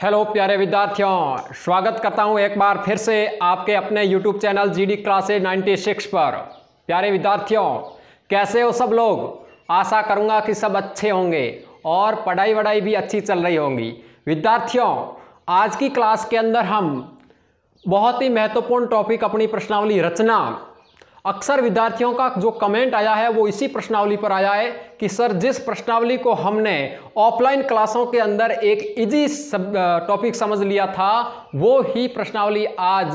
Hello प्यारे विद्यार्थियों, स्वागत करता हूं एक बार फिर से आपके अपने YouTube चैनल जीडी क्लासेज 96 पर। प्यारे विद्यार्थियों, कैसे हो सब लोग? आशा करूंगा कि सब अच्छे होंगे और पढ़ाई वढ़ाई भी अच्छी चल रही होंगी। विद्यार्थियों, आज की क्लास के अंदर हम बहुत ही महत्वपूर्ण टॉपिक अपनी प्रश्नावली रचना। अक्सर विद्यार्थियों का जो कमेंट आया है वो इसी प्रश्नावली पर आया है कि सर, जिस प्रश्नावली को हमने ऑफलाइन क्लासों के अंदर एक इजी टॉपिक समझ लिया था, वो ही प्रश्नावली आज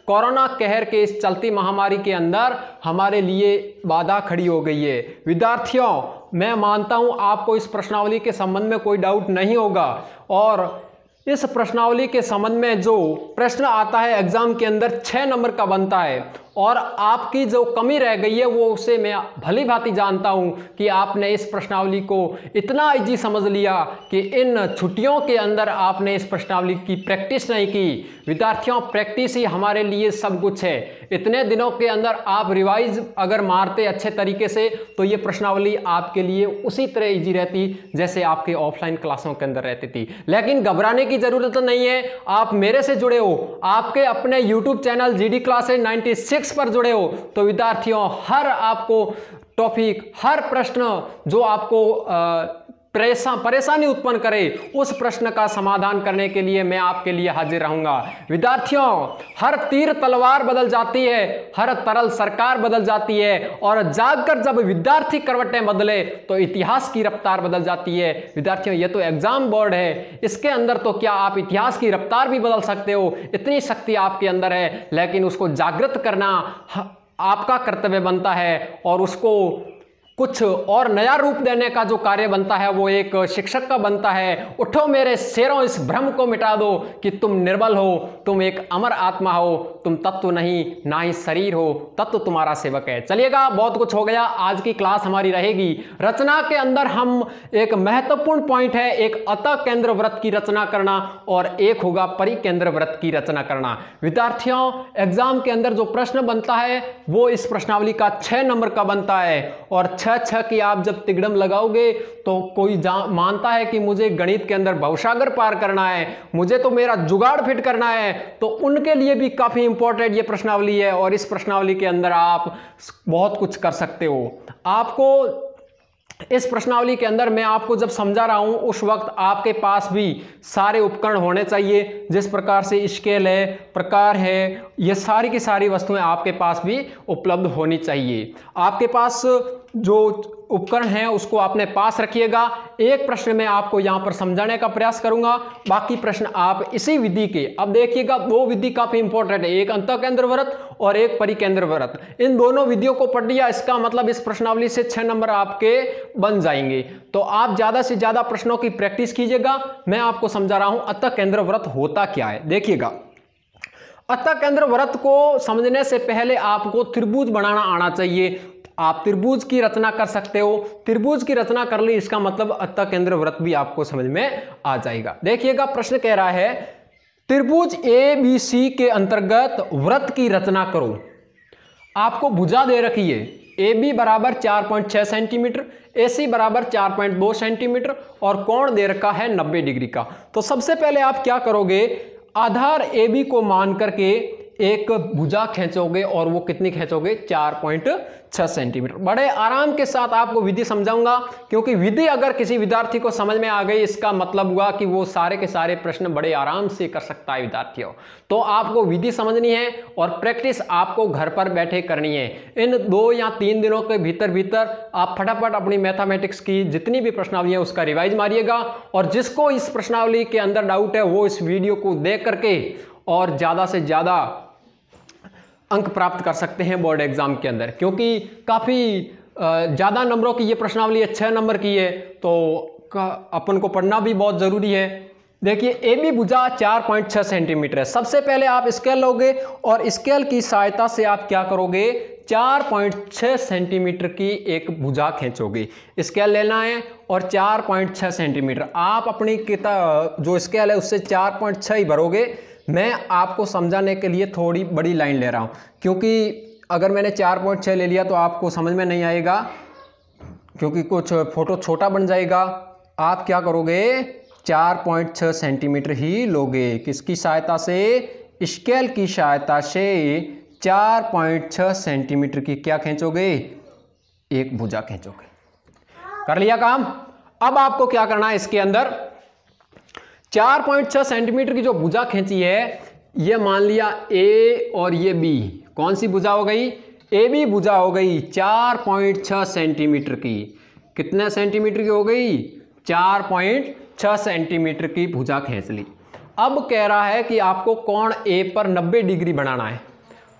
कोरोना कहर के इस चलती महामारी के अंदर हमारे लिए बाधा खड़ी हो गई है। विद्यार्थियों, मैं मानता हूं आपको इस प्रश्नावली के संबंध में कोई डाउट नहीं होगा और इस प्रश्नावली के संबंध में जो प्रश्न आता है एग्जाम के अंदर 6 नंबर का बनता है और आपकी जो कमी रह गई है वो उसे मैं भली भांति जानता हूं कि आपने इस प्रश्नावली को इतना इजी समझ लिया कि इन छुट्टियों के अंदर आपने इस प्रश्नावली की प्रैक्टिस नहीं की। विद्यार्थियों, प्रैक्टिस ही हमारे लिए सब कुछ है। इतने दिनों के अंदर आप रिवाइज अगर मारते अच्छे तरीके से तो ये प्रश्नावली आपके लिए उसी तरह इजी रहती जैसे आपके ऑफलाइन क्लासों के अंदर रहती थी। लेकिन घबराने की जरूरत नहीं है, आप मेरे से जुड़े हो, आपके अपने यूट्यूब चैनल जीडी क्लासेज 96 पर जुड़े हो, तो विद्यार्थियों हर आपको टॉपिक, हर प्रश्न जो आपको परेशानी उत्पन्न करे, उस प्रश्न का समाधान करने के लिए मैं आपके लिए हाजिर रहूंगा। विद्यार्थियों, हर तीर तलवार बदल जाती है, हर तरल सरकार बदल जाती है और जागकर जब विद्यार्थी करवटें बदले तो इतिहास की रफ्तार बदल जाती है। विद्यार्थियों, ये तो एग्जाम बोर्ड है, इसके अंदर तो क्या आप इतिहास की रफ्तार भी बदल सकते हो, इतनी शक्ति आपके अंदर है, लेकिन उसको जागृत करना आपका कर्तव्य बनता है और उसको कुछ और नया रूप देने का जो कार्य बनता है वो एक शिक्षक का बनता है। उठो मेरे शेरों, इस भ्रम को मिटा दो कि तुम निर्बल हो, तुम एक अमर आत्मा हो, तुम तत्व नहीं ना ही शरीर हो, तत्व तुम्हारा सेवक है। चलिएगा, बहुत कुछ हो गया। आज की क्लास हमारी रहेगी रचना के अंदर हम एक महत्वपूर्ण पॉइंट है, एक अतः केंद्र व्रत की रचना करना और एक होगा परिकेंद्र व्रत की रचना करना। विद्यार्थियों, एग्जाम के अंदर जो प्रश्न बनता है वो इस प्रश्नावली का 6 नंबर का बनता है और 6 की आप जब तिगड़म लगाओगे तो कोई मानता है कि मुझे गणित के अंदर भवसागर पार करना है, मुझे तो मेरा जुगाड़ फिट करना है, तो उनके लिए भी काफी इंपॉर्टेंट ये प्रश्नावली है और इस प्रश्नावली के अंदर आप बहुत कुछ कर सकते हो। आपको इस प्रश्नावली के अंदर मैं आपको जब समझा रहा हूं उस वक्त आपके पास भी सारे उपकरण होने चाहिए। जिस प्रकार से स्केल है, प्रकार है, ये सारी की सारी वस्तुएं आपके पास भी उपलब्ध होनी चाहिए। आपके पास जो उपकरण हैं उसको अपने पास रखिएगा। एक प्रश्न मैं आपको यहां पर समझाने का प्रयास करूंगा, बाकी प्रश्न आप इसी विधि के, अब देखिएगा दो विधि काफी इंपॉर्टेंट है, एक अंतः केंद्र व्रत और एक परिकेंद्र व्रत। इन दोनों विधियों को पढ़ लिया, इसका मतलब इस प्रश्नावली से 6 नंबर आपके बन जाएंगे। तो आप ज्यादा से ज्यादा प्रश्नों की प्रैक्टिस कीजिएगा। मैं आपको समझा रहा हूं अतः केंद्र व्रत होता क्या है। देखिएगा, अतः केंद्र व्रत को समझने से पहले आपको त्रिभुज बनाना आना चाहिए। आप त्रिभुज की रचना कर सकते हो, त्रिभुज की रचना कर ली, इसका मतलब अतः केंद्र व्रत भी आपको समझ में आ जाएगा। देखिएगा, प्रश्न कह रहा है त्रिभुज ABC के अंतर्गत व्रत की रचना करो। आपको भुजा दे रखी है, AB बराबर 4.6 सेंटीमीटर, AC बराबर 4.2 सेंटीमीटर और कोण दे रखा है 90 डिग्री का। तो सबसे पहले आप क्या करोगे, आधार AB को मान करके एक भुजा खींचोगे और वो कितनी खींचोगे, 4.6 सेंटीमीटर। बड़े आराम के साथ आपको विधि समझाऊंगा, क्योंकि विधि अगर किसी विद्यार्थी को समझ में आ गई इसका मतलब हुआ कि वो सारे के सारे प्रश्न बड़े आराम से कर सकता है। विद्यार्थियों, तो आपको विधि समझनी है और प्रैक्टिस आपको घर पर बैठे करनी है। इन 2 या 3 दिनों के भीतर भीतर आप फटाफट अपनी मैथमेटिक्स की जितनी भी प्रश्नावली है उसका रिवाइज मारिएगा और जिसको इस प्रश्नावली के अंदर डाउट है वो इस वीडियो को देख करके और ज्यादा से ज्यादा अंक प्राप्त कर सकते हैं बोर्ड एग्जाम के अंदर, क्योंकि काफ़ी ज़्यादा नंबरों की ये प्रश्नावली है, 6 नंबर की है, तो अपन को पढ़ना भी बहुत ज़रूरी है। देखिए, AB भुजा 4.6 सेंटीमीटर है। सबसे पहले आप स्केल लोगे और स्केल की सहायता से आप क्या करोगे, 4.6 सेंटीमीटर की एक भुजा खींचोगे। स्केल लेना है और 4.6 सेंटीमीटर आप अपनी किताब जो स्केल है उससे 4.6 ही भरोगे। मैं आपको समझाने के लिए थोड़ी बड़ी लाइन ले रहा हूं, क्योंकि अगर मैंने 4.6 ले लिया तो आपको समझ में नहीं आएगा, क्योंकि कुछ फोटो छोटा बन जाएगा। आप क्या करोगे, 4.6 सेंटीमीटर ही लोगे। किसकी सहायता से? स्केल की सहायता से 4.6 सेंटीमीटर की क्या खींचोगे? एक भुजा खींचोगे। कर लिया काम। अब आपको क्या करना है, इसके अंदर 4.6 सेंटीमीटर की जो भुजा खींची है, ये मान लिया ए और ये बी। कौन सी भुजा हो गई? ए बी भुजा हो गई 4.6 सेंटीमीटर की। कितने सेंटीमीटर की हो गई? 4.6 सेंटीमीटर की भुजा खींच ली। अब कह रहा है कि आपको कोण ए पर 90 डिग्री बनाना है।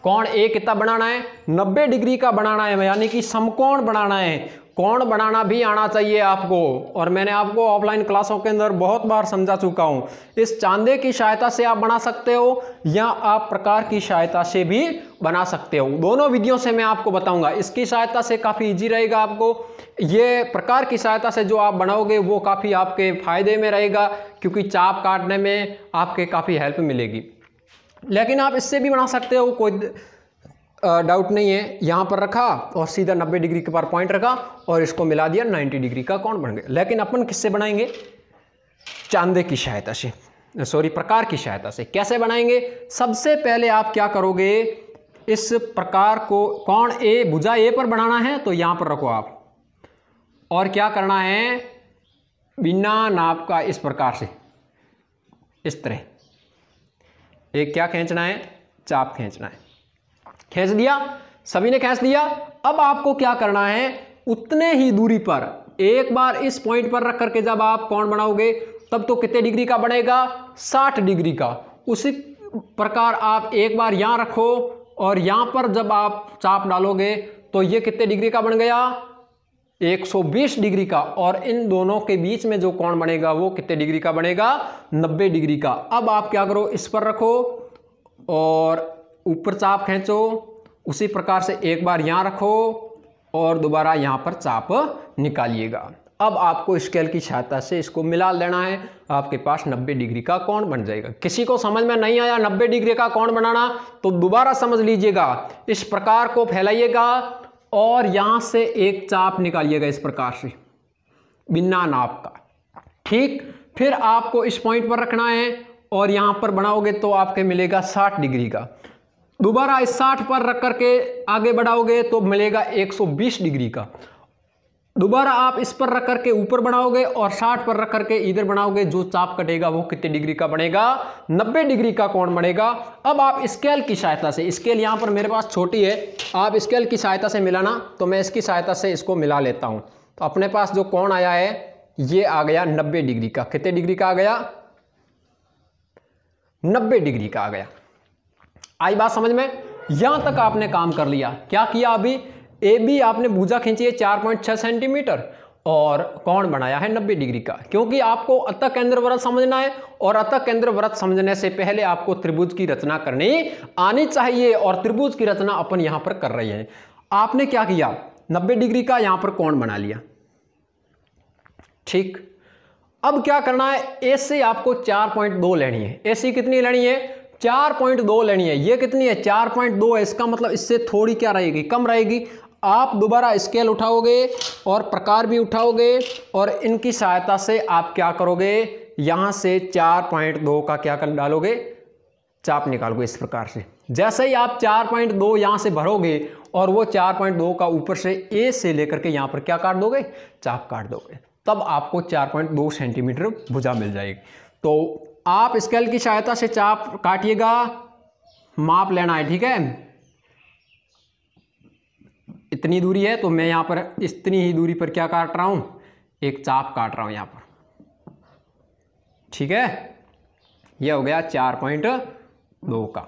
कोण ए कितना बनाना है? 90 डिग्री का बनाना है, यानी कि समकोण बनाना है। कोण बनाना भी आना चाहिए आपको, और मैंने आपको ऑफलाइन क्लासों के अंदर बहुत बार समझा चुका हूं। इस चांदे की सहायता से आप बना सकते हो या आप प्रकार की सहायता से भी बना सकते हो। दोनों विधियों से मैं आपको बताऊंगा। इसकी सहायता से काफ़ी इजी रहेगा आपको, ये प्रकार की सहायता से जो आप बनाओगे वो काफ़ी आपके फायदे में रहेगा, क्योंकि चाप काटने में आपके काफ़ी हेल्प मिलेगी। लेकिन आप इससे भी बना सकते हो, कोई डाउट नहीं है। यहाँ पर रखा और सीधा 90 डिग्री के पार पॉइंट रखा और इसको मिला दिया, 90 डिग्री का कोण बन गया। लेकिन अपन किससे बनाएंगे? चांदे की सहायता से, सॉरी प्रकार की सहायता से। कैसे बनाएंगे? सबसे पहले आप क्या करोगे, इस प्रकार को कोण ए, भुजा ए पर बनाना है तो यहाँ पर रखो आप, और क्या करना है, बिना नाप का इस प्रकार से, इस तरह एक क्या खींचना है, चाप खींचना है। खींच दिया, सभी ने खींच दिया। अब आपको क्या करना है, उतने ही दूरी पर एक बार इस पॉइंट पर रख करके जब आप कोण बनाओगे तब तो कितने डिग्री का बनेगा? 60 डिग्री का। उसी प्रकार आप एक बार यहां रखो और यहां पर जब आप चाप डालोगे तो ये कितने डिग्री का बन गया? 120 डिग्री का। और इन दोनों के बीच में जो कोण बनेगा वो कितने डिग्री का बनेगा? 90 डिग्री का। अब आप क्या करो, इस पर रखो और ऊपर चाप खींचो। उसी प्रकार से एक बार यहाँ रखो और दोबारा यहाँ पर चाप निकालिएगा। अब आपको स्केल की सहायता से इसको मिला लेना है, आपके पास 90 डिग्री का कोण बन जाएगा। किसी को समझ में नहीं आया 90 डिग्री का कोण बनाना तो दोबारा समझ लीजिएगा। इस प्रकार को फैलाइएगा और यहाँ से एक चाप निकालिएगा इस प्रकार से, बिना नाप का। ठीक, फिर आपको इस पॉइंट पर रखना है और यहाँ पर बनाओगे तो आपके मिलेगा 60 डिग्री का। दोबारा इस 60 पर रख करके आगे बढ़ाओगे तो मिलेगा 120 डिग्री का। दोबारा आप इस पर रख करके ऊपर बनाओगे और 60 पर रख करके इधर बनाओगे, जो चाप कटेगा वो कितने डिग्री का बनेगा? 90 डिग्री का कोण बनेगा। अब आप स्केल की सहायता से, स्केल यहाँ पर मेरे पास छोटी है, आप स्केल की सहायता से मिलाना, तो मैं इसकी सहायता से इसको मिला लेता हूँ। तो अपने पास जो कोण आया है ये आ गया 90 डिग्री का। कितने डिग्री का आ गया? 90 डिग्री का आ गया। आई बात समझ में? यहां तक आपने काम कर लिया। क्या किया? अभी ए बी आपने भुजा खींची है 4.6 सेंटीमीटर और कोण बनाया है 90 डिग्री का, क्योंकि आपको अतः केंद्र वृत्त समझना है और अतः केंद्र वृत्त समझने से पहले आपको त्रिभुज की रचना करनी आनी चाहिए, और त्रिभुज की रचना अपन यहां पर कर रहे हैं। आपने क्या किया, 90 डिग्री का यहां पर कोण बना लिया। ठीक, अब क्या करना है, ए से आपको 4.2 लेनी है। ए सी कितनी लेनी है? 4.2 लेनी है। ये कितनी है? 4.2 है। इसका मतलब इससे थोड़ी क्या रहेगी? कम रहेगी। आप दोबारा स्केल उठाओगे और प्रकार भी उठाओगे और इनकी सहायता से आप क्या करोगे, यहां से 4.2 का क्या कर डालोगे, चाप निकालोगे इस प्रकार से। जैसे ही आप 4.2 यहां से भरोगे और वो 4.2 का ऊपर से ए से लेकर के यहां पर क्या काट दोगे, चाप काट दोगे, तब आपको 4.2 सेंटीमीटर भुजा मिल जाएगी। तो आप स्केल की सहायता से चाप काटिएगा, माप लेना है। ठीक है, इतनी दूरी है तो मैं यहां पर इतनी ही दूरी पर क्या काट रहा हूं, एक चाप काट रहा हूं यहां पर। ठीक है, यह हो गया 4.2 का।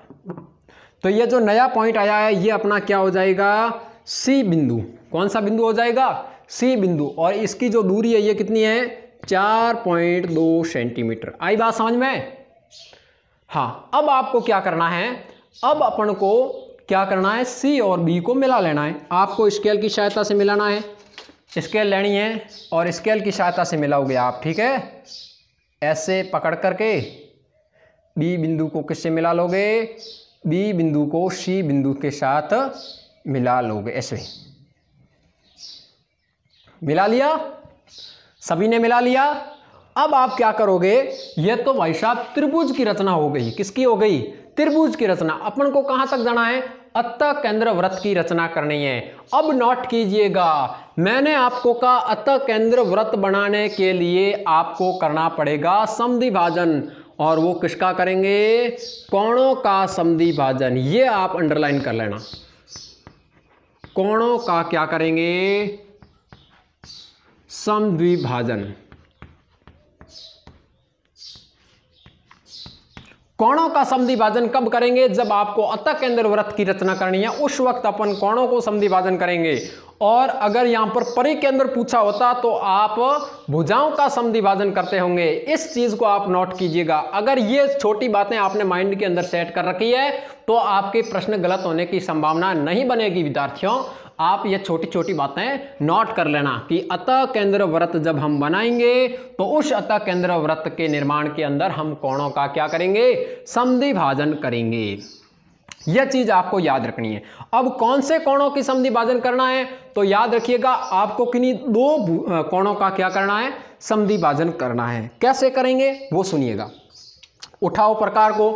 तो ये जो नया पॉइंट आया है ये अपना क्या हो जाएगा, सी बिंदु। कौन सा बिंदु हो जाएगा, सी बिंदु। और इसकी जो दूरी है ये कितनी है, 4.2 सेंटीमीटर। आई बात समझ में? हाँ, अब आपको क्या करना है, अब अपन को क्या करना है, सी और बी को मिला लेना है। आपको स्केल की सहायता से मिलाना है, स्केल लेनी है और स्केल की सहायता से मिलाओगे आप। ठीक है, ऐसे पकड़ करके बी बिंदु को किससे मिला लोगे, बी बिंदु को सी बिंदु के साथ मिला लोगे। ऐसे मिला लिया, सभी ने मिला लिया। अब आप क्या करोगे, ये तो भाई साहब त्रिभुज की रचना हो गई। किसकी हो गई? त्रिभुज की रचना। अपन को कहां तक जाना है? अतः केंद्र वृत्त की रचना करनी है। अब नोट कीजिएगा, मैंने आपको कहा अतः केंद्र वृत्त बनाने के लिए आपको करना पड़ेगा समद्वि भाजन, और वो किसका करेंगे? कोणों का समद्वि भाजन। ये आप अंडरलाइन कर लेना, कोणों का क्या करेंगे? समद्वि भाजन। कोणों का समद्वि भाजन कब करेंगे? जब आपको अतः केंद्र वृत्त की रचना करनी है, उस वक्त अपन कोणों को समद्वि भाजन करेंगे। और अगर यहां पर परिकेंद्र पूछा होता तो आप भुजाओं का समद्वि भाजन करते होंगे। इस चीज को आप नोट कीजिएगा। अगर ये छोटी बातें आपने माइंड के अंदर सेट कर रखी है तो आपके प्रश्न गलत होने की संभावना नहीं बनेगी। विद्यार्थियों, आप ये छोटी छोटी बातें नोट कर लेना कि अतः केंद्र वृत्त जब हम बनाएंगे तो उस अतः केंद्र वृत्त के निर्माण के अंदर हम कोणों का क्या करेंगे? समद्वि भाजन करेंगे। यह चीज आपको याद रखनी है। अब कौन से कोणों की समद्वि भाजन करना है? तो याद रखिएगा, आपको किन्हीं दो कोणों का क्या करना है? समद्वि भाजन करना है। कैसे करेंगे वो सुनिएगा। उठाओ प्रकार को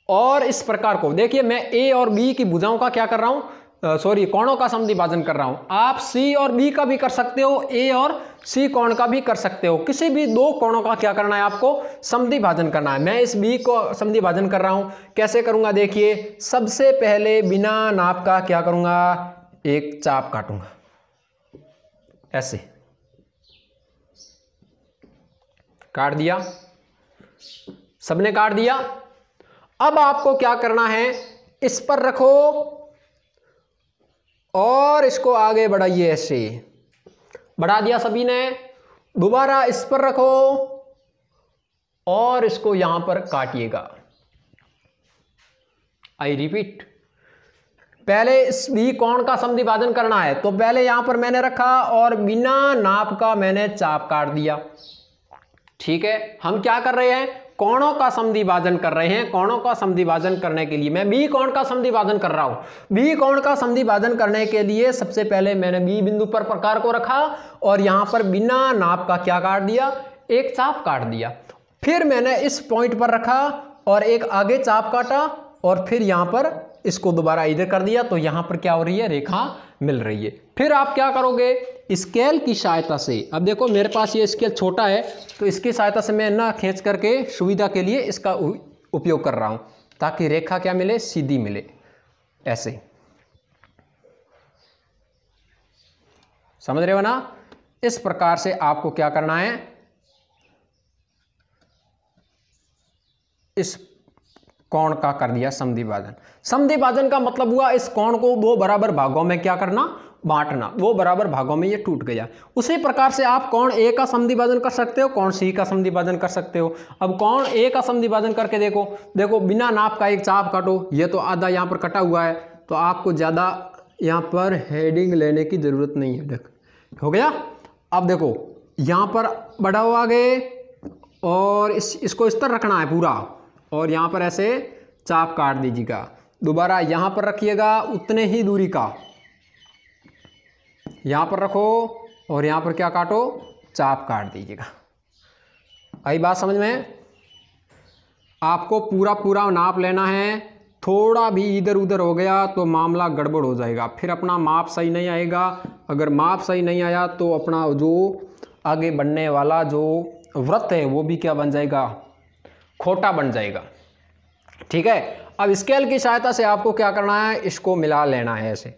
और इस प्रकार को। देखिए, मैं ए और बी की भुजाओं का क्या कर रहा हूं, कोणों का समद्वि भाजन कर रहा हूं। आप सी और बी का भी कर सकते हो, ए और सी कोण का भी कर सकते हो। किसी भी दो कोणों का क्या करना है? आपको समद्वि भाजन करना है। मैं इस बी को समद्वि भाजन कर रहा हूं। कैसे करूंगा? देखिए, सबसे पहले बिना नाप का क्या करूंगा? एक चाप काटूंगा, ऐसे काट दिया। सबने काट दिया। अब आपको क्या करना है? इस पर रखो और इसको आगे बढ़ाइए। ऐसे बढ़ा दिया सभी ने। दोबारा इस पर रखो और इसको यहां पर काटिएगा। आई रिपीट, पहले इस बी कोण का समद्वि भाजन करना है तो पहले यहां पर मैंने रखा और बिना नाप का मैंने चाप काट दिया। ठीक है, हम क्या कर रहे हैं? कोणों का समद्वि भाजन कर रहे हैं। कोणों का समद्वि भाजन करने के लिए मैं बी कोण का समद्वि भाजन कर रहा हूं। बी कोण का समद्वि भाजन करने के लिए सबसे पहले मैंने बी बिंदु पर प्रकार को रखा और यहां पर बिना नाप का क्या काट दिया? एक चाप काट दिया। फिर मैंने इस पॉइंट पर रखा और एक आगे चाप काटा और फिर यहां पर इसको दोबारा इधर कर दिया। तो यहां पर क्या हो रही है? रेखा मिल रही है। फिर आप क्या करोगे? स्केल की सहायता से। अब देखो, मेरे पास ये स्केल छोटा है तो इसकी सहायता से मैं ना खींच करके सुविधा के लिए इसका उपयोग कर रहा हूं ताकि रेखा क्या मिले? सीधी मिले। ऐसे समझ रहे हो ना? इस प्रकार से आपको क्या करना है? इस कोण का कर दिया समद्वि भाजन। समद्वि भाजन का मतलब हुआ इस कोण को दो बराबर भागों में क्या करना? बांटना। वो बराबर भागों में ये टूट गया। उसी प्रकार से आप कोण ए का समद्वि भाजन कर सकते हो, कोण सी का समद्वि भाजन कर सकते हो। अब कोण ए का समद्वि भाजन करके देखो। देखो, बिना नाप का एक चाप काटो। ये तो आधा यहाँ पर कटा हुआ है तो आपको ज़्यादा यहाँ पर हेडिंग लेने की ज़रूरत नहीं है। देख, हो गया। अब देखो, यहाँ पर बढ़ाओ आगे और इसको इस तरह रखना है पूरा और यहाँ पर ऐसे चाप काट दीजिएगा। दोबारा यहाँ पर रखिएगा उतने ही दूरी का, यहाँ पर रखो और यहाँ पर क्या काटो? चाप काट दीजिएगा। आई बात समझ में? आपको पूरा पूरा नाप लेना है। थोड़ा भी इधर उधर हो गया तो मामला गड़बड़ हो जाएगा, फिर अपना माप सही नहीं आएगा। अगर माप सही नहीं आया तो अपना जो आगे बढ़ने वाला जो वृत्त है वो भी क्या बन जाएगा? खोटा बन जाएगा। ठीक है, अब स्केल की सहायता से आपको क्या करना है? इसको मिला लेना है ऐसे,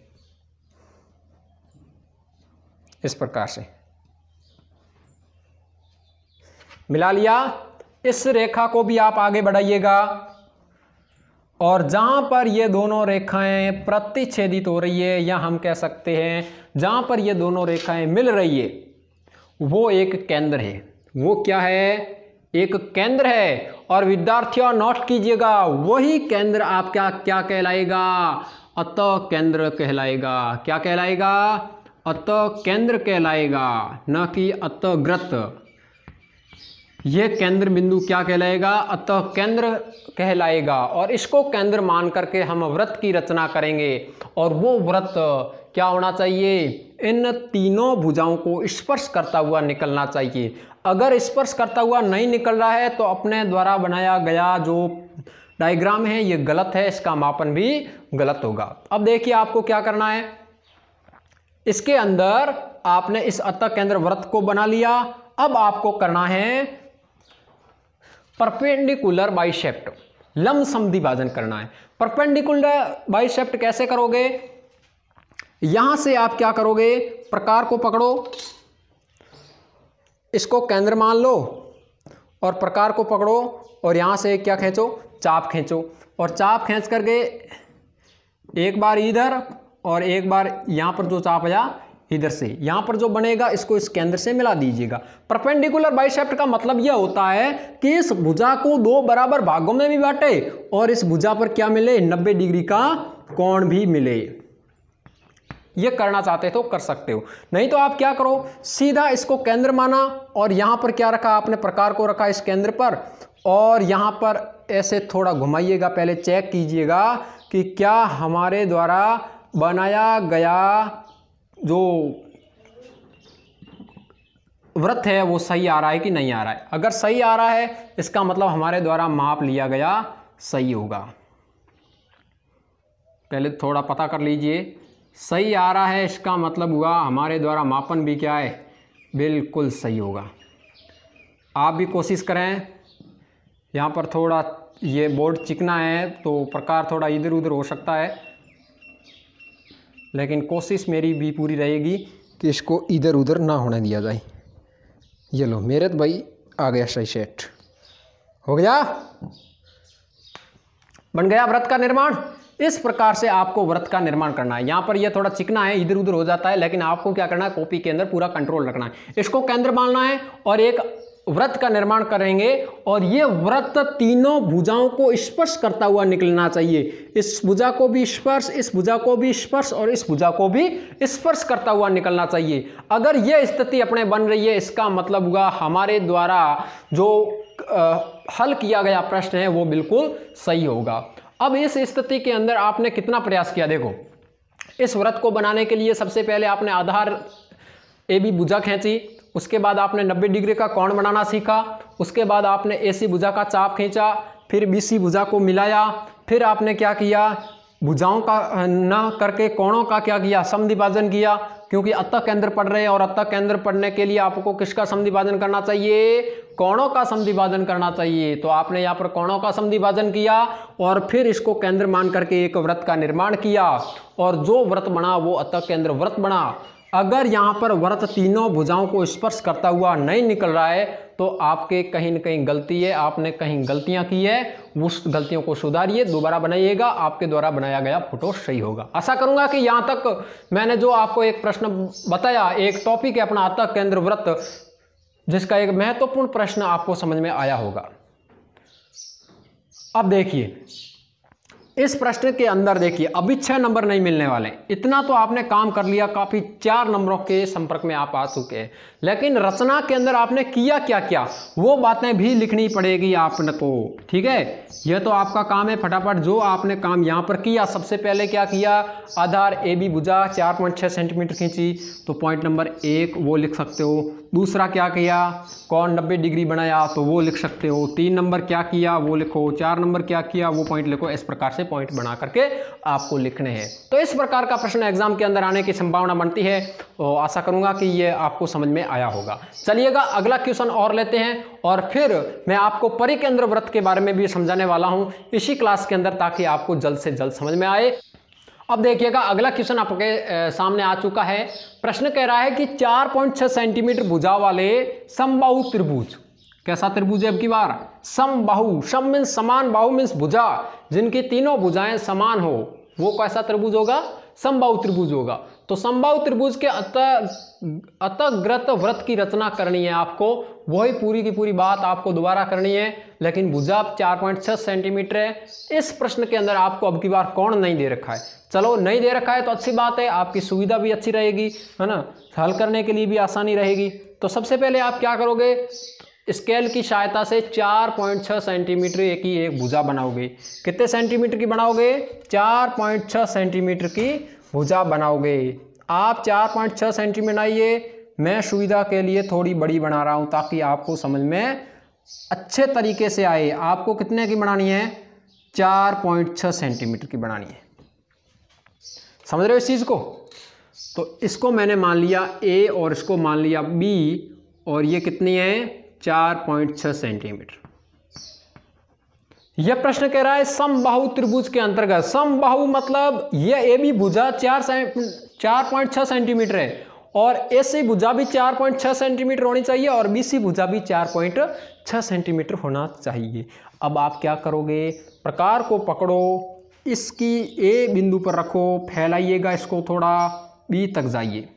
इस प्रकार से मिला लिया। इस रेखा को भी आप आगे बढ़ाइएगा और जहां पर ये दोनों रेखाएं प्रतिच्छेदित हो रही है या हम कह सकते हैं जहां पर ये दोनों रेखाएं मिल रही है वो एक केंद्र है। वो क्या है? एक केंद्र है। और विद्यार्थियों नोट कीजिएगा, वही केंद्र आपका क्या कहलाएगा? अतः केंद्र कहलाएगा। क्या कहलाएगा? अतः केंद्र कहलाएगा, न कि अतः वृत्त। ये केंद्र बिंदु क्या कहलाएगा? अतः केंद्र कहलाएगा। और इसको केंद्र मान करके हम वृत्त की रचना करेंगे और वो वृत्त क्या होना चाहिए? इन तीनों भुजाओं को स्पर्श करता हुआ निकलना चाहिए। अगर स्पर्श करता हुआ नहीं निकल रहा है तो अपने द्वारा बनाया गया जो डायग्राम है ये गलत है, इसका मापन भी गलत होगा। अब देखिए आपको क्या करना है, इसके अंदर आपने इस अतः केंद्र वृत्त को बना लिया। अब आपको करना है परपेंडिकुलर बाइसेप्ट, लंब समद्विभाजन करना है। परपेंडिकुलर बाइसेप्ट कैसे करोगे? यहां से आप क्या करोगे, प्रकार को पकड़ो, इसको केंद्र मान लो और प्रकार को पकड़ो और यहां से क्या खींचो, चाप खींचो। और चाप खींच करके एक बार इधर और एक बार यहां पर जो चाप आया इधर से, यहां पर जो बनेगा इसको इस केंद्र से मिला दीजिएगा। परपेंडिकुलर बाइसेप्ट का मतलब यह होता है कि इस भुजा को दो बराबर भागों में भी बांटे और इस भुजा पर क्या मिले, 90 डिग्री का कोण भी मिले। ये करना चाहते तो कर सकते हो, नहीं तो आप क्या करो, सीधा इसको केंद्र माना और यहां पर क्या रखा आपने, प्रकार को रखा इस केंद्र पर और यहां पर ऐसे थोड़ा घुमाइएगा, पहले चेक कीजिएगा कि क्या हमारे द्वारा बनाया गया जो वृत्त है वो सही आ रहा है कि नहीं आ रहा है। अगर सही आ रहा है इसका मतलब हमारे द्वारा माप लिया गया सही होगा। पहले थोड़ा पता कर लीजिए, सही आ रहा है इसका मतलब हुआ हमारे द्वारा मापन भी क्या है, बिल्कुल सही होगा। आप भी कोशिश करें। यहाँ पर थोड़ा ये बोर्ड चिकना है तो प्रकार थोड़ा इधर उधर हो सकता है, लेकिन कोशिश मेरी भी पूरी रहेगी कि इसको इधर उधर ना होने दिया जाए। ये लो मेरे तो भाई आ गया सही सेट, हो गया, बन गया वृत्त का निर्माण। इस प्रकार से आपको वृत्त का निर्माण करना है। यहाँ पर यह थोड़ा चिकना है, इधर उधर हो जाता है, लेकिन आपको क्या करना है, कॉपी के अंदर पूरा कंट्रोल रखना है। इसको केंद्र मानना है और एक वृत्त का निर्माण करेंगे और ये वृत्त तीनों भुजाओं को स्पर्श करता हुआ निकलना चाहिए। इस भुजा को भी स्पर्श, इस भुजा को भी स्पर्श और इस भुजा को भी स्पर्श करता हुआ निकलना चाहिए। अगर यह स्थिति अपने बन रही है इसका मतलब हुआ हमारे द्वारा जो हल किया गया प्रश्न है वो बिल्कुल सही होगा। अब इस स्थिति के अंदर आपने कितना प्रयास किया, देखो इस वृत्त को बनाने के लिए सबसे पहले आपने आधार AB भुजा खींची, उसके बाद आपने 90 डिग्री का कोण बनाना सीखा, उसके बाद आपने AC भुजा का चाप खींचा, फिर BC भुजा को मिलाया, फिर आपने क्या किया, भुजाओं का ना करके कोणों का क्या किया, समद्विभाजन किया, क्योंकि अतः केंद्र पढ़ रहे हैं और अतः केंद्र पढ़ने के लिए आपको किसका समद्विभाजन करना चाहिए, कोणों का समद्विभाजन करना चाहिए। तो आपने यहाँ पर कोणों का समद्विभाजन किया और फिर इसको केंद्र मान करके एक वृत्त का निर्माण किया और जो वृत्त बना वो अतः केंद्र वृत्त बना। अगर यहाँ पर वृत्त तीनों भुजाओं को स्पर्श करता हुआ नहीं निकल रहा है तो आपके कहीं न कहीं गलती है, आपने कहीं गलतियां की है, उस गलतियों को सुधारिए, दोबारा बनाइएगा, आपके द्वारा बनाया गया फोटो सही होगा। आशा करूंगा कि यहाँ तक मैंने जो आपको एक प्रश्न बताया, एक टॉपिक है अपना अतः केंद्र वृत्त, जिसका एक महत्वपूर्ण प्रश्न आपको समझ में आया होगा। अब देखिए इस प्रश्न के अंदर देखिए अभी 6 नंबर नहीं मिलने वाले, इतना तो आपने काम कर लिया, काफी 4 नंबरों के संपर्क में आप आ चुके हैं, लेकिन रचना के अंदर आपने किया क्या क्या वो बातें भी लिखनी पड़ेगी आपने को, ठीक है। यह तो आपका काम है, फटाफट जो आपने काम यहाँ पर किया, सबसे पहले क्या किया, आधार AB भुजा 4.6 सेंटीमीटर खींची, तो पॉइंट नंबर 1 वो लिख सकते हो। दूसरा क्या किया, कोण 90 डिग्री बनाया, तो वो लिख सकते हो। 3 नंबर क्या किया वो लिखो, 4 नंबर क्या किया वो पॉइंट लिखो। इस प्रकार से पॉइंट बना करके आपको लिखने हैं। तो इस प्रकार का प्रश्न एग्जाम के अंदर आने की संभावना बनती है, तो आशा करूंगा कि ये आपको समझ में आया होगा। चलिएगा अगला क्वेश्चन और लेते हैं और फिर मैं आपको परिकेंद्र वृत्त के बारे में भी समझाने वाला हूं इसी क्लास के अंदर, ताकि आपको जल्द से जल्द समझ में आए। अब देखिएगा अगला क्वेश्चन आपके सामने आ चुका है। प्रश्न कह रहा है कि 4.6 सेंटीमीटर भुजा वाले समबाहु त्रिभुज, कैसा त्रिभुज है अब की बार, समबाहु, सम मीन्स समान, बाहु मीन्स भुजा, जिनकी तीनों भुजाएं समान हो, वो कैसा त्रिभुज होगा, समबाहु त्रिभुज होगा। तो समबाहु त्रिभुज के अतःग्रत वृत्त की रचना करनी है आपको, वही पूरी की पूरी बात आपको दोबारा करनी है, लेकिन भुजा 4.6 सेंटीमीटर है। इस प्रश्न के अंदर आपको अब की बार कोण नहीं दे रखा है, चलो नहीं दे रखा है तो अच्छी बात है, आपकी सुविधा भी अच्छी रहेगी, है ना, हल करने के लिए भी आसानी रहेगी। तो सबसे पहले आप क्या करोगे, स्केल की सहायता से 4.6 सेंटीमीटर की एक भुजा बनाओगे। कितने सेंटीमीटर की बनाओगे? 4.6 सेंटीमीटर की भुजा बनाओगे। आप 4.6 सेंटीमीटर बनाइए। मैं सुविधा के लिए थोड़ी बड़ी बना रहा हूं ताकि आपको समझ में अच्छे तरीके से आए। आपको कितने की बनानी है? 4.6 सेंटीमीटर की बनानी है। समझ रहे हो इस चीज को? तो इसको मैंने मान लिया ए और इसको मान लिया बी, और ये कितनी है? 4.6 सेंटीमीटर। यह प्रश्न कह रहा है समबाहु त्रिभुज के अंतर्गत। समबाहु मतलब यह ए बी भुजा 4.6 सेंटीमीटर है, और ऐसी भुजा भी 4.6 सेंटीमीटर होनी चाहिए, और बीसी भुजा भी 4.6 सेंटीमीटर होना चाहिए। अब आप क्या करोगे? प्रकार को पकड़ो, इसकी ए बिंदु पर रखो, फैलाइएगा इसको थोड़ा, बी तक जाइए।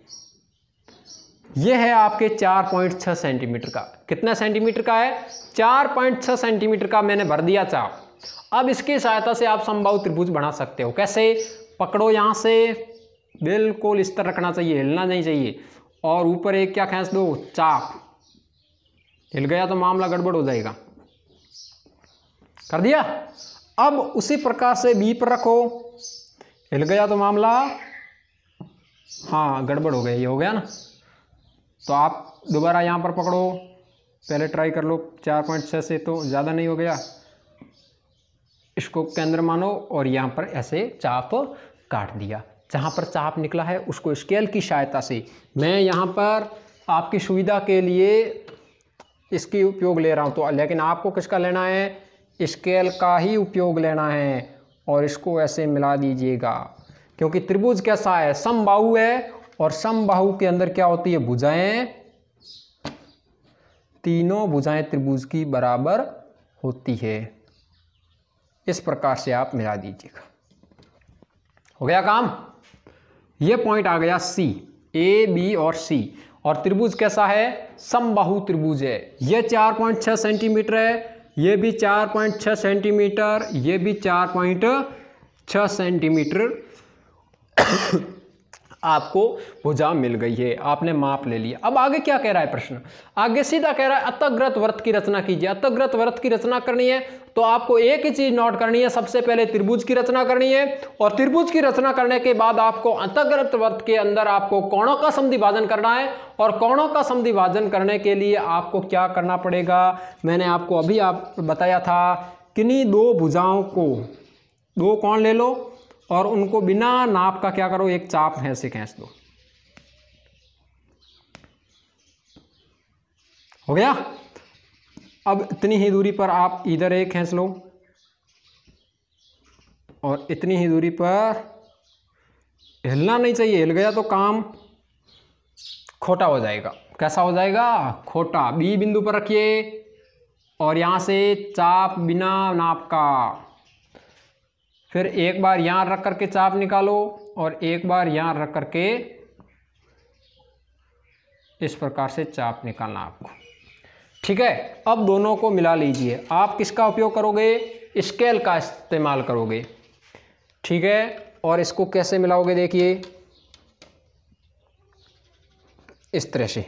यह है आपके 4.6 सेंटीमीटर का। कितना सेंटीमीटर का है? 4.6 सेंटीमीटर का मैंने भर दिया चाप। अब इसकी सहायता से आप समबाहु त्रिभुज बना सकते हो। कैसे? पकड़ो, यहां से बिल्कुल इस तरह रखना चाहिए, हिलना नहीं चाहिए, और ऊपर एक क्या खींच दो? चाप। हिल गया तो मामला गड़बड़ हो जाएगा। कर दिया? अब उसी प्रकार से बी पर रखो, हिल गया तो मामला, हाँ गड़बड़ हो गया, ये हो गया ना। तो आप दोबारा यहाँ पर पकड़ो, पहले ट्राई कर लो, 4.6 से तो ज़्यादा नहीं हो गया, इसको केंद्र मानो और यहाँ पर ऐसे चाप काट दिया। जहाँ पर चाप निकला है उसको स्केल की सहायता से, मैं यहाँ पर आपकी सुविधा के लिए इसकी उपयोग ले रहा हूँ, तो लेकिन आपको किसका लेना है? स्केल का ही उपयोग लेना है, और इसको ऐसे मिला दीजिएगा। क्योंकि त्रिभुज कैसा है? समबाहु है, और समबाहु के अंदर क्या होती है? भुजाएं। तीनों भुजाएं त्रिभुज की बराबर होती है। इस प्रकार से आप मिला दीजिएगा। हो गया काम? ये पॉइंट आ गया सी, ए बी और सी। और त्रिभुज कैसा है? समबाहु त्रिभुज है। ये 4.6 सेंटीमीटर है, ये भी 4.6 सेंटीमीटर, ये भी 4.6 सेंटीमीटर आपको भुजा मिल गई है, आपने माप ले लिया। अब आगे क्या कह रहा है प्रश्न? आगे सीधा कह रहा है अतःग्रत वृत्त की रचना कीजिए। अतःग्रत वृत्त की रचना करनी है तो आपको एक ही चीज नोट करनी है, सबसे पहले त्रिभुज की रचना करनी है, और त्रिभुज की रचना करने के बाद आपको अतःग्रत वृत्त के अंदर आपको कोणों का समद्विभाजन करना है। और कोणों का समद्विभाजन करने के लिए आपको क्या करना पड़ेगा? मैंने आपको अभी बताया था, किन्हीं दो भुजाओं को, दो कोण ले लो और उनको बिना नाप का क्या करो? एक चाप ऐसे खींच दो। हो गया? अब इतनी ही दूरी पर आप इधर एक खींच लो, और इतनी ही दूरी पर, हिलना नहीं चाहिए, हिल गया तो काम खोटा हो जाएगा। कैसा हो जाएगा? खोटा। बी बिंदु पर रखिए, और यहां से चाप बिना नाप का, फिर एक बार यहां रख करके चाप निकालो, और एक बार यहां रख करके इस प्रकार से चाप निकालना आपको। ठीक है? अब दोनों को मिला लीजिए। आप किसका उपयोग करोगे? स्केल का इस्तेमाल करोगे। ठीक है? और इसको कैसे मिलाओगे? देखिए इस तरह से,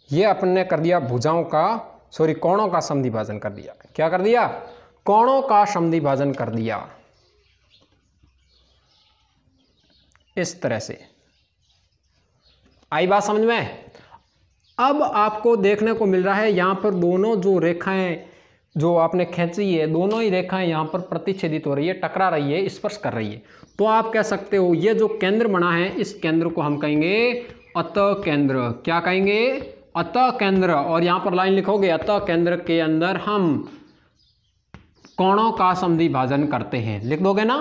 ये अपन ने कर दिया भुजाओं का, सॉरी कोणों का समद्विभाजन कर दिया। क्या कर दिया? कोणों का समद्विभाजन कर दिया। इस तरह से आई बात समझ में? अब आपको देखने को मिल रहा है यहां पर दोनों जो रेखाएं जो आपने खींची है, दोनों ही रेखाएं यहां पर प्रतिच्छेदित हो रही है, टकरा रही है, स्पर्श कर रही है। तो आप कह सकते हो ये जो केंद्र बना है, इस केंद्र को हम कहेंगे अतः केंद्र। क्या कहेंगे? अतः केंद्र। और यहां पर लाइन लिखोगे, अतः केंद्र के अंदर हम कोणों का समद्विभाजन करते हैं, लिख दोगे ना।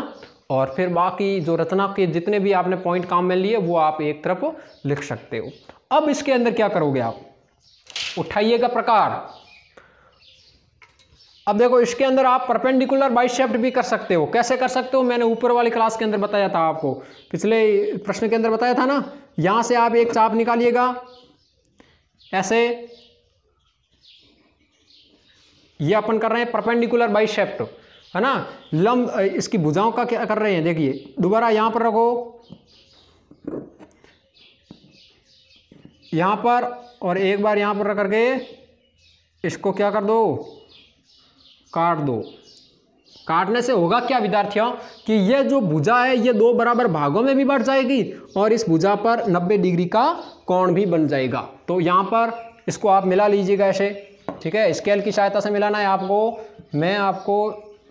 और फिर बाकी जो रचना के जितने भी आपने पॉइंट काम में लिए वो आप एक तरफ लिख सकते हो। अब इसके अंदर क्या करोगे? आप उठाइएगा प्रकार। अब देखो इसके अंदर आप परपेंडिकुलर बाइसेप्ट भी कर सकते हो। कैसे कर सकते हो? मैंने ऊपर वाली क्लास के अंदर बताया था आपको, पिछले प्रश्न के अंदर बताया था ना। यहां से आप एक चाप निकालिएगा ऐसे, ये अपन कर रहे हैं परपेंडिकुलर बाइसेप्ट, है ना। लंब इसकी भुजाओं का क्या कर रहे हैं? देखिए दोबारा यहां पर रखो, यहां पर, और एक बार यहां पर रख करके इसको क्या कर दो, काट दो। काटने से होगा क्या विद्यार्थियों कि ये जो भुजा है ये दो बराबर भागों में भी बढ़ जाएगी और इस भुजा पर 90 डिग्री का कोण भी बन जाएगा। तो यहाँ पर इसको आप मिला लीजिएगा ऐसे, ठीक है, स्केल की सहायता से मिलाना है आपको, मैं आपको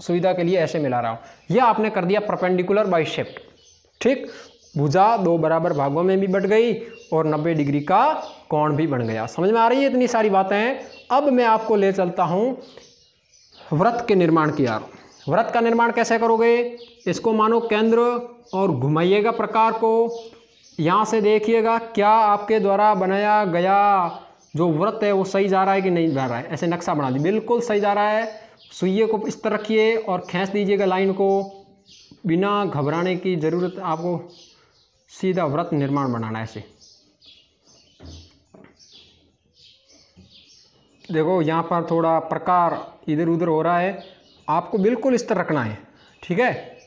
सुविधा के लिए ऐसे मिला रहा हूँ। यह आपने कर दिया परपेंडिकुलर बाइसेप्ट, ठीक, भुजा दो बराबर भागों में भी बढ़ गई और 90 डिग्री का कोण भी बन गया। समझ में आ रही है इतनी सारी बातें। अब मैं आपको ले चलता हूँ वृत्त के निर्माण की यार। वृत्त का निर्माण कैसे करोगे, इसको मानो केंद्र और घुमाइएगा प्रकार को, यहाँ से देखिएगा क्या आपके द्वारा बनाया गया जो वृत्त है वो सही जा रहा है कि नहीं जा रहा है। ऐसे नक्शा बना दी, बिल्कुल सही जा रहा है। सुइये को इस तरह रखिए और खींच दीजिएगा लाइन को, बिना घबराने की ज़रूरत, आपको सीधा वृत्त निर्माण बनाना है। ऐसे देखो यहाँ पर थोड़ा प्रकार इधर उधर हो रहा है, आपको बिल्कुल इस तरह रखना है, ठीक है,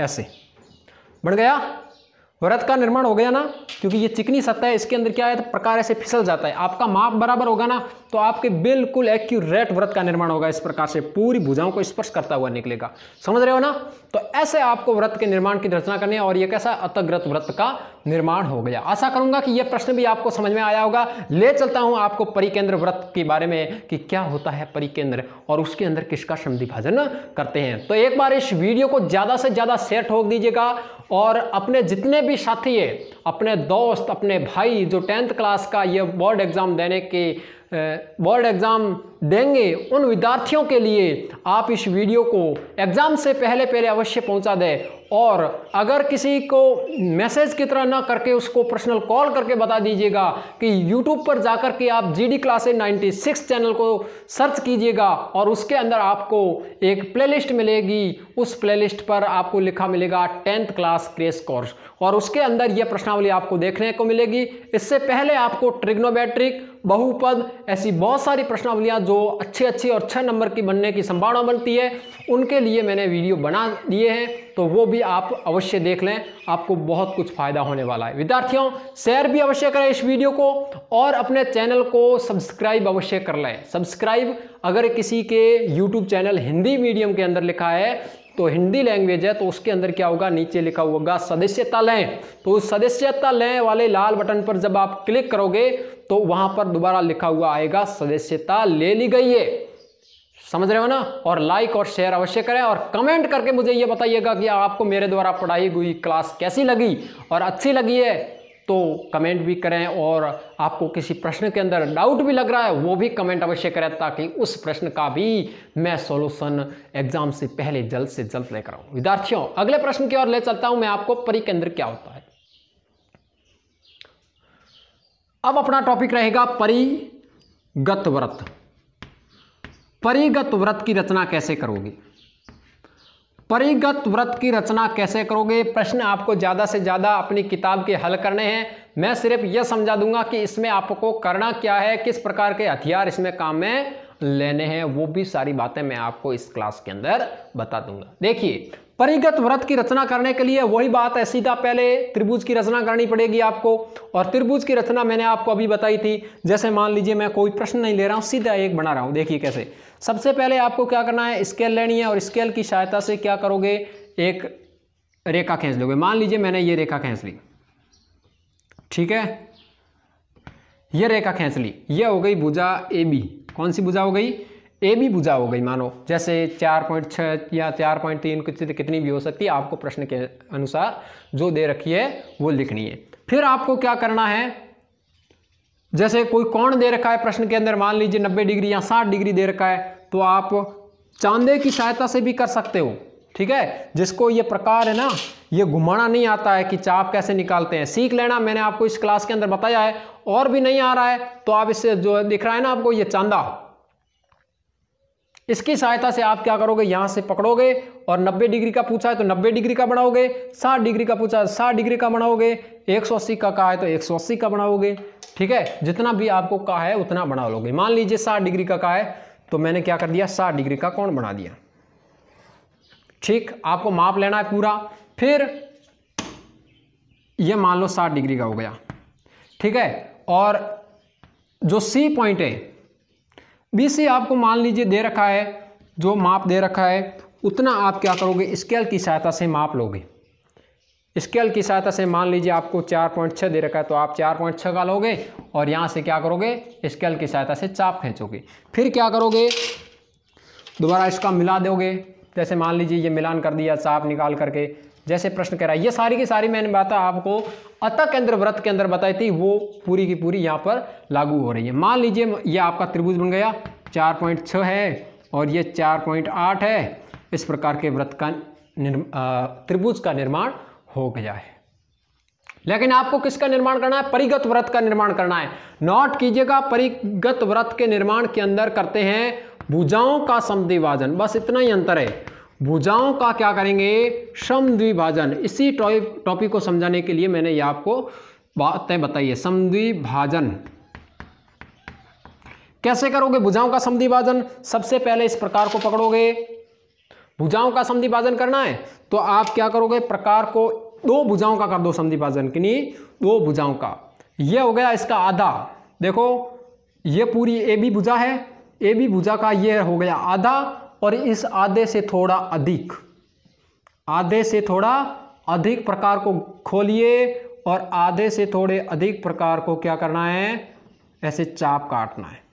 ऐसे बन गया, वृत्त का निर्माण हो गया ना। क्योंकि ये चिकनी सतह है, इसके अंदर क्या है तो प्रकार ऐसे फिसल जाता है। आपका माप बराबर होगा ना तो आपके बिल्कुल एक्यूरेट वृत्त का निर्माण होगा। इस प्रकार से पूरी भुजाओं को स्पर्श करता हुआ निकलेगा, समझ रहे हो ना। तो ऐसे आपको वृत्त के निर्माण की रचना करनी है और ये कैसा अतग्रत वृत्त का निर्माण हो गया। आशा करूंगा कि यह प्रश्न भी आपको समझ में आया होगा। ले चलता हूं आपको परिकेंद्र वृत्त के बारे में कि क्या होता है परिकेंद्र और उसके अंदर किसका समद्विभाजन करते हैं। तो एक बार इस वीडियो को ज़्यादा से ज़्यादा शेयर ठोक दीजिएगा और अपने जितने भी साथी है, अपने दोस्त, अपने भाई जो 10th क्लास का ये बोर्ड एग्ज़ाम देंगे उन विद्यार्थियों के लिए आप इस वीडियो को एग्ज़ाम से पहले अवश्य पहुंचा दें। और अगर किसी को मैसेज की तरह ना करके उसको पर्सनल कॉल करके बता दीजिएगा कि YouTube पर जाकर के आप GD क्लासेज 96 चैनल को सर्च कीजिएगा और उसके अंदर आपको एक प्लेलिस्ट मिलेगी। उस प्लेलिस्ट पर आपको लिखा मिलेगा 10th क्लास क्रैश कोर्स और उसके अंदर यह प्रश्नावली आपको देखने को मिलेगी। इससे पहले आपको ट्रिग्नोमेट्रिक, बहुपद, ऐसी बहुत सारी प्रश्नावलियां जो अच्छी और 6 नंबर की बनने की संभावना बनती है, उनके लिए मैंने वीडियो बना दिए हैं, तो वो भी आप अवश्य देख लें, आपको बहुत कुछ फायदा होने वाला है। विद्यार्थियों शेयर भी अवश्य करें इस वीडियो को और अपने चैनल को सब्सक्राइब अवश्य कर लें। सब्सक्राइब अगर किसी के YouTube चैनल हिंदी मीडियम के अंदर लिखा है तो हिंदी लैंग्वेज है तो उसके अंदर क्या होगा, नीचे लिखा होगा सदस्यता लें। तो उस सदस्यता लें वाले लाल बटन पर जब आप क्लिक करोगे तो वहां पर दोबारा लिखा हुआ आएगा सदस्यता ले ली गई है। समझ रहे हो ना। और लाइक और शेयर अवश्य करें और कमेंट करके मुझे ये बताइएगा कि आपको मेरे द्वारा पढ़ाई हुई क्लास कैसी लगी और अच्छी लगी है तो कमेंट भी करें। और आपको किसी प्रश्न के अंदर डाउट भी लग रहा है वो भी कमेंट अवश्य करें ताकि उस प्रश्न का भी मैं सॉल्यूशन एग्जाम से पहले जल्द से जल्द लेकर आऊं। विद्यार्थियों अगले प्रश्न की ओर ले चलता हूं मैं आपको, परिकेंद्र क्या होता है। अब अपना टॉपिक रहेगा परिगत वृत्त। परिगत वृत्त की रचना कैसे करोगे, परिगत वृत्त की रचना कैसे करोगे। प्रश्न आपको ज़्यादा से ज़्यादा अपनी किताब के हल करने हैं। मैं सिर्फ यह समझा दूंगा कि इसमें आपको करना क्या है, किस प्रकार के हथियार इसमें काम में लेने हैं, वो भी सारी बातें मैं आपको इस क्लास के अंदर बता दूंगा। देखिए परिगत वृत्त की रचना करने के लिए वही बात है, सीधा पहले त्रिभुज की रचना करनी पड़ेगी आपको। और त्रिभुज की रचना मैंने आपको अभी बताई थी। जैसे मान लीजिए मैं कोई प्रश्न नहीं ले रहा हूँ, सीधा एक बना रहा हूँ। देखिए कैसे, सबसे पहले आपको क्या करना है, स्केल लेनी है और स्केल की सहायता से क्या करोगे, एक रेखा खींच लोगे। मान लीजिए मैंने ये रेखा खींच ली, ठीक है, ये रेखा खींच ली, ये हो गई भुजा AB। कौन सी भुजा हो गई, AB भुजा हो गई। मानो जैसे 4.6 या 4.3 कितनी भी हो सकती है, आपको प्रश्न के अनुसार जो दे रखी है वो लिखनी है। फिर आपको क्या करना है, जैसे कोई कोण दे रखा है प्रश्न के अंदर, मान लीजिए 90 डिग्री या 60 डिग्री दे रखा है, तो आप चांदे की सहायता से भी कर सकते हो, ठीक है। जिसको ये प्रकार है ना, ये घुमाना नहीं आता है कि चाप कैसे निकालते हैं, सीख लेना, मैंने आपको इस क्लास के अंदर बताया है। और भी नहीं आ रहा है तो आप इससे जो दिख रहा है ना आपको, ये चांदा, इसकी सहायता से आप क्या करोगे, यहां से पकड़ोगे और 90 डिग्री का पूछा है तो 90 डिग्री का बनाओगे, 60 डिग्री का पूछा है 60 डिग्री का बनाओगे, 180 का कहा है तो 180 का बनाओगे, ठीक है। जितना भी आपको कहा है उतना बना लोगे। मान लीजिए 60 डिग्री का कहा है तो मैंने क्या कर दिया, 60 डिग्री का कोण बना दिया, ठीक। आपको माप लेना है पूरा। फिर ये मान लो 60 डिग्री का हो गया, ठीक है। और जो C पॉइंट है, BC आपको मान लीजिए दे रखा है, जो माप दे रखा है उतना आप क्या करोगे, स्केल की सहायता से माप लोगे। स्केल की सहायता से मान लीजिए आपको 4.6 दे रखा है, तो आप 4.6 का लोगे और यहाँ से क्या करोगे, स्केल की सहायता से चाप खींचोगे। फिर क्या करोगे, दोबारा इसका मिला दोगे। जैसे मान लीजिए ये मिलान कर दिया चाप निकाल करके, जैसे प्रश्न कह रहा है। ये सारी की सारी मैंने बातें आपको अतः केंद्र वृत्त के अंदर बताई थी, वो पूरी की पूरी यहाँ पर लागू हो रही है। मान लीजिए ये आपका त्रिभुज बन गया, 4.6 है और ये 4.8 है। इस प्रकार के वृत्त का त्रिभुज का निर्माण हो गया है। लेकिन आपको किसका निर्माण करना है, परिगत वृत्त का निर्माण करना है। नोट कीजिएगा, परिगत वृत्त के निर्माण के अंदर करते हैं भुजाओं का समद्विभाजन, बस इतना ही अंतर है। भुजाओं का क्या करेंगे, समद्विभाजन। इसी टॉपिक को समझाने के लिए मैंने ये आपको बातें बताई है। समद्विभाजन कैसे करोगे भुजाओं का समद्विभाजन, सबसे पहले इस प्रकार को पकड़ोगे। भुजाओं का समद्विभाजन करना है तो आप क्या करोगे, प्रकार को दो भुजाओं का कर दो समद्विभाजन, किन्हीं दो भुजाओं का। ये हो गया इसका आधा। देखो ये पूरी AB भुजा है, AB भुजा का ये हो गया आधा, और इस आधे से थोड़ा अधिक, आधे से थोड़ा अधिक प्रकार को खोलिए और आधे से थोड़े अधिक प्रकार को क्या करना है, ऐसे चाप काटना है।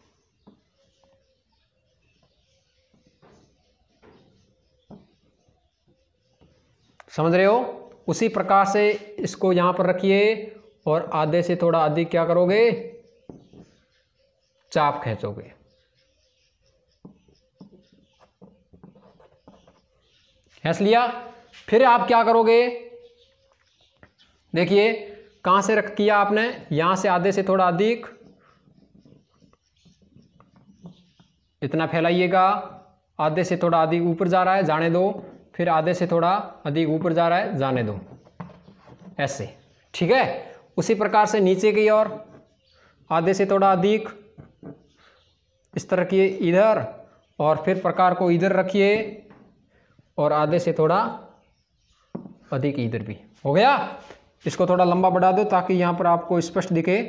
समझ रहे हो? उसी प्रकार से इसको यहां पर रखिए और आधे से थोड़ा अधिक क्या करोगे, चाप खींचोगे। खींच लिया। फिर आप क्या करोगे, देखिए कहां से रख किया आपने, यहां से आधे से थोड़ा अधिक इतना फैलाइएगा, आधे से थोड़ा अधिक ऊपर जा रहा है, जाने दो। फिर आधे से थोड़ा अधिक ऊपर जा रहा है, जाने दो, ऐसे। ठीक है। उसी प्रकार से नीचे की ओर आधे से थोड़ा अधिक इस तरह की इधर, और फिर प्रकार को इधर रखिए और आधे से थोड़ा अधिक इधर भी। हो गया। इसको थोड़ा लंबा बढ़ा दो ताकि यहाँ पर आपको स्पष्ट दिखे।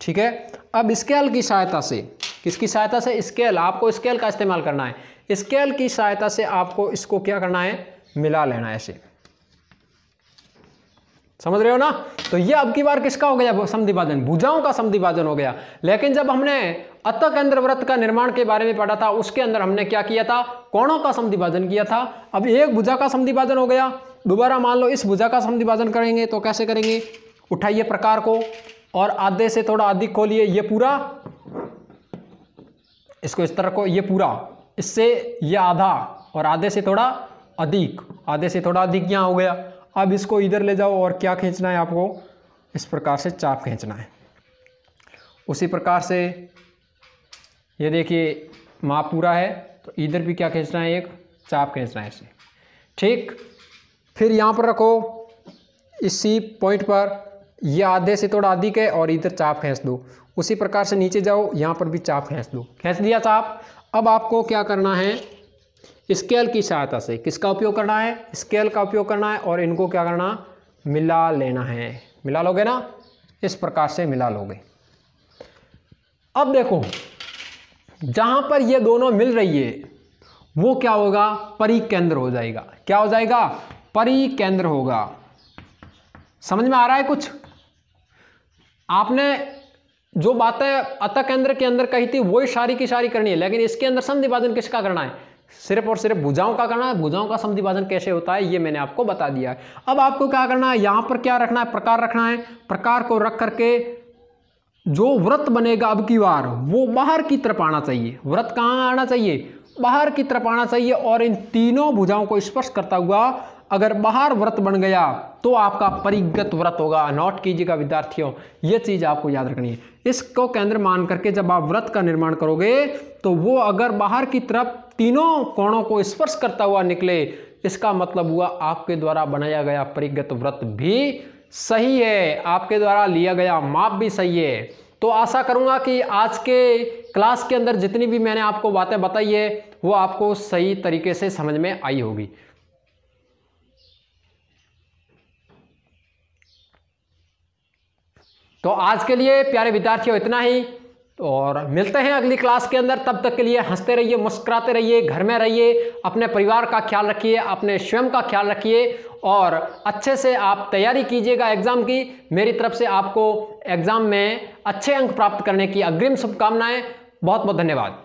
ठीक है। अब स्केल की सहायता से, किसकी सहायता से, स्केल, आपको स्केल का इस्तेमाल करना है। स्केल की सहायता से आपको इसको क्या करना है, मिला लेना है ऐसे। समझ रहे हो ना? तो ये अब की बार किसका हो गया समद्विभाजन, भुजाओं का समद्विभाजन हो गया। लेकिन जब हमने अतः केंद्र वृत्त का निर्माण के बारे में पढ़ा था, उसके अंदर हमने क्या किया था, कोणों का समद्विभाजन किया था। अब एक भुजा का समद्विभाजन हो गया। दोबारा मान लो इस भुजा का समद्विभाजन करेंगे तो कैसे करेंगे, उठाइए प्रकार को और आधे से थोड़ा अधिक खोलिए, ये पूरा, इसको इस तरह को, ये पूरा, इससे ये आधा और आधे से थोड़ा अधिक, आधे से थोड़ा अधिक यहाँ हो गया। अब इसको इधर ले जाओ और क्या खींचना है आपको, इस प्रकार से चाप खींचना है। उसी प्रकार से ये देखिए माप पूरा है, तो इधर भी क्या खींचना है, एक चाप खींचना है ऐसे। ठीक। फिर यहाँ पर रखो इसी पॉइंट पर, ये आधे से थोड़ा अधिक है और इधर चाप खींच दो। उसी प्रकार से नीचे जाओ, यहाँ पर भी चाप खींच दो। खींच दिया चाप। अब आपको क्या करना है, स्केल की सहायता से, किसका उपयोग करना है, स्केल का उपयोग करना है, और इनको क्या करना, मिला लेना है। मिला लोगे ना, इस प्रकार से मिला लोगे। अब देखो जहां पर ये दोनों मिल रही है वो क्या होगा, परिकेंद्र हो जाएगा। क्या हो जाएगा, परिकेंद्र होगा। समझ में आ रहा है कुछ? आपने जो बातें अतः केंद्र के अंदर कही थी वही सारी की सारी करनी है, लेकिन इसके अंदर समद्विभाजन किसका करना है, सिर्फ और सिर्फ भुजाओं का करना है। भुजाओं का समद्विभाजन कैसे होता है ये मैंने आपको बता दिया है। अब आपको क्या करना है, यहां पर क्या रखना है, प्रकार रखना है। प्रकार को रख करके जो वृत्त बनेगा अब की बार, वो बाहर की तरफ आना चाहिए। वृत्त कहां आना चाहिए, बाहर की तरफ आना चाहिए। और इन तीनों भुजाओं को स्पर्श करता हुआ अगर बाहर वृत्त बन गया तो आपका परिगत वृत्त होगा। नोट कीजिएगा विद्यार्थियों, ये चीज आपको याद रखनी है। इसको केंद्र मान करके जब आप वृत्त का निर्माण करोगे तो वो अगर बाहर की तरफ तीनों कोणों को स्पर्श करता हुआ निकले, इसका मतलब हुआ आपके द्वारा बनाया गया परिगत वृत्त भी सही है, आपके द्वारा लिया गया माप भी सही है। तो आशा करूंगा कि आज के क्लास के अंदर जितनी भी मैंने आपको बातें बताई है वो आपको सही तरीके से समझ में आई होगी। तो आज के लिए प्यारे विद्यार्थियों इतना ही। और मिलते हैं अगली क्लास के अंदर। तब तक के लिए हंसते रहिए, मुस्कुराते रहिए, घर में रहिए, अपने परिवार का ख्याल रखिए, अपने स्वयं का ख्याल रखिए और अच्छे से आप तैयारी कीजिएगा एग्ज़ाम की। मेरी तरफ से आपको एग्ज़ाम में अच्छे अंक प्राप्त करने की अग्रिम शुभकामनाएं। बहुत बहुत धन्यवाद।